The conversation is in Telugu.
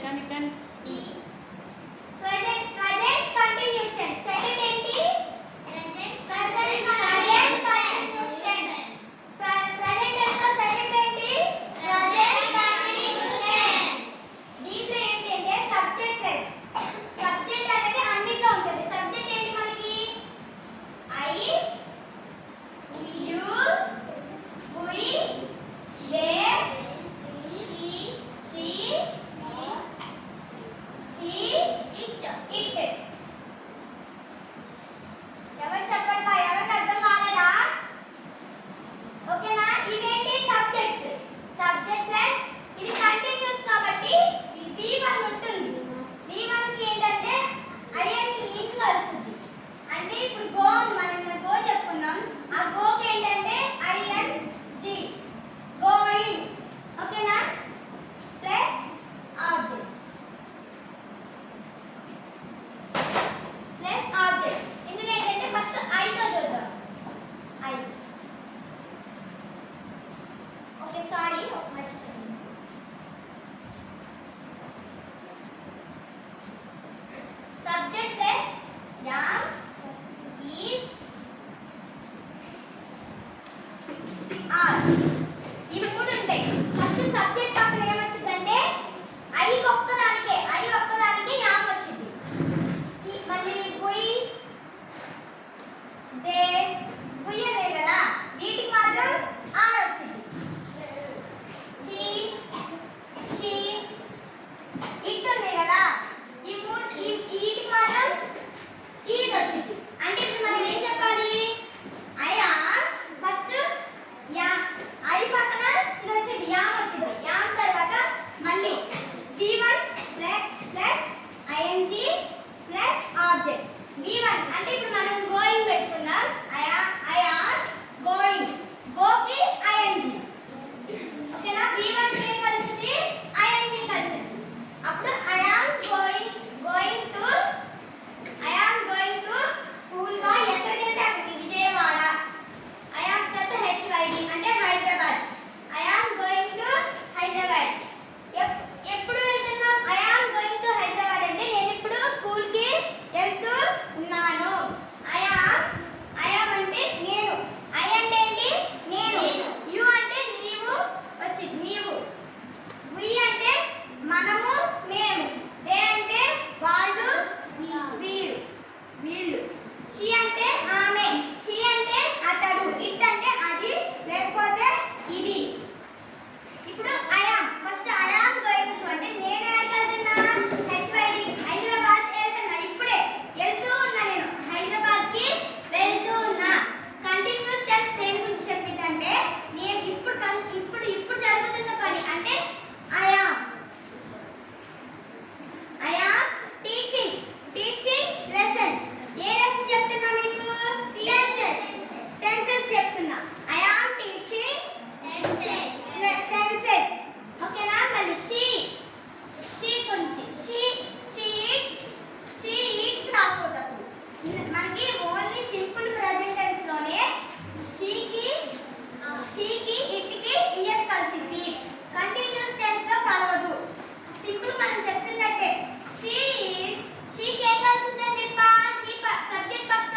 కానీ present continuous tense. Second ఏంటి? present continuous tense. present tense లో second ఏంటి? present continuous tense. దీంట్లో ఏంటంటే subjectless. subject అనేది అన్నిట్లో ఉంటుంది. subject ఏంటి మనకి? I, you, we, they, she, he, it. ఎవరు చెప్పండి, ఎవరికి అర్థం కాలేదా? ఓకేనా? ఇవేంటి సబ్జెక్ట్స్. సబ్జెక్ట్ ప్లస్ ఇది కంటిన్యూస్ కాబట్టి V1 ఉంటుంది. V1 కి ఏంటంటే I అని ఇంగ్ కలుస్తుంది. అంటే ఇప్పుడు గో మనం గో చెప్పుకున్నాం. ఆ గో కి ఏంటంటే ING గోయింగ్. ఓకేనా? Plus object plus object. ఇందులో ఏంటంటే ఫస్ట్ I తో చూద్దాం. I. ఓకే సారీ మర్చిపోయాను. Subject plus am, is, are. ఇవి మూడు ఉంటాయి. ఫస్ట్ సబ్జెక్ట్ పక్కన ఏమొచ్చిందంటే I ఒక్కదానికే am వచ్చింది. మళ్ళీ we, they, we అనే కదా, వీటికి మాత్రం are వచ్చింది. he, she, it ఉన్నాయి కదా, వీటికి మాత్రం is వచ్చింది. అంటే ఇప్పుడు మనం ఏం చెప్పాలి? I am ఫస్ట్ I పక్కన ఇది వచ్చింది, am వచ్చింది. am తర్వాత మళ్ళీ V1 plus ING plus object. V1 అంటే ఇప్పుడు మనం గోయింగ్ పెట్టుకుందాం. I am going. go కి ING. ఓకేనా? V1 కి ఏం కలిసింది? ING కలిసింది. అప్పుడు I am going to school గా ఎక్కడికి వెళ్తే అక్కడికి, విజయవాడ. I am తర్వాత HYD అంటే Hyderabad. I am going to Hyderabad. ఎప్పుడు వెళ్తున్నాం? I am going to Hyderabad అంటే నేను ఇప్పుడు స్కూల్ కి వెళ్తూ ఉన్నాను. I am అంటే నేను. I అంటే ఏంటి? నేను. You అంటే నీవు వచ్చింది, నీవు. We అంటే మనము, మేము. They అంటే వాళ్ళు, వీళ్ళు. She అంటే ఆమె. He అంటే అతడు. It అంటే అది లేకపోతే ఇది. ఇప్పుడు I am first I am going to అంటే నేను ఎక్కడికి వెళ్తున్నా? HYD హైదరాబాద్ వెళ్తున్నా. ఇప్పుడే వెళ్తూ ఉన్నా, నేను హైదరాబాద్ కి వెళ్తూ ఉన్నా. కంటిన్యూస్ టెన్స్ దేని గురించి చెప్పిందంటే నేను ఇప్పుడు జరుగుతున్న పని. అంటే I am teaching lesson. A lesson చెప్తున్నా మీకు? టెన్సెస్ చెప్తున్నా. I am teaching tenses. ఓకేనా? మళ్ళీ she గురించి she eats రాకూడదు. మనకి ఓన్లీ సింపుల్ ప్రెజెంట్ టెన్స్ లోనే she కి it కి es కలిసింది. కంటిన్యూస్ టెన్స్ లో కలవదు. సింపుల్ మనం చెప్తున్నట్టే she కి ఏం కలిసిందని చెప్పా? సబ్జెక్ట్ పక్కన